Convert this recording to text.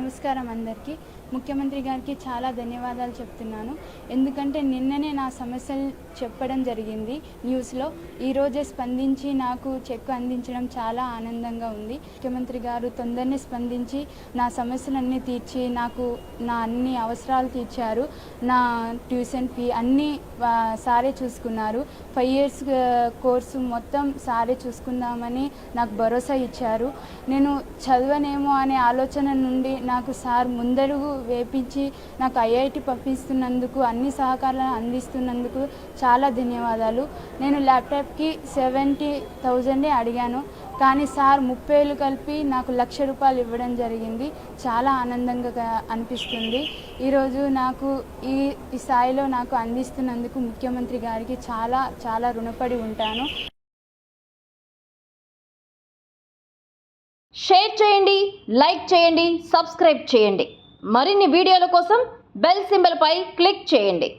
నమస్కారం అందరికీ. ముఖ్యమంత్రి గారికి చాలా ధన్యవాదాలు చెప్తున్నాను. ఎందుకంటే నిన్ననే నా సమస్యలు చెప్పడం జరిగింది న్యూస్లో. ఈరోజే స్పందించి నాకు చెక్ అందించడం చాలా ఆనందంగా ఉంది. ముఖ్యమంత్రి గారు తొందరనే స్పందించి నా సమస్యలన్నీ తీర్చి నాకు నా అన్ని అవసరాలు తీర్చారు. నా ట్యూషన్ ఫీ అన్నీ సారే చూసుకున్నారు. 5 years కోర్సు మొత్తం సారే చూసుకుందామని నాకు భరోసా ఇచ్చారు. నేను చదవనేమో అనే ఆలోచన నుండి నాకు సార్ ముందడుగు వేపించి నాకు IIT పంపిస్తున్నందుకు, అన్ని సహకారాలు అందిస్తున్నందుకు చాలా ధన్యవాదాలు. నేను ల్యాప్టాప్కి 70,000 అడిగాను, కానీ సార్ 30,000 కలిపి నాకు ₹1,00,000 ఇవ్వడం జరిగింది. చాలా ఆనందంగా అనిపిస్తుంది. ఈరోజు నాకు ఈ స్థాయిలో నాకు అందిస్తున్నందుకు ముఖ్యమంత్రి గారికి చాలా చాలా రుణపడి ఉంటాను. షేర్ చేయండి, లైక్ చేయండి, సబ్స్క్రైబ్ చేయండి. మరిన్ని వీడియోల కోసం బెల్ సింబల్ పై క్లిక్ చేయండి.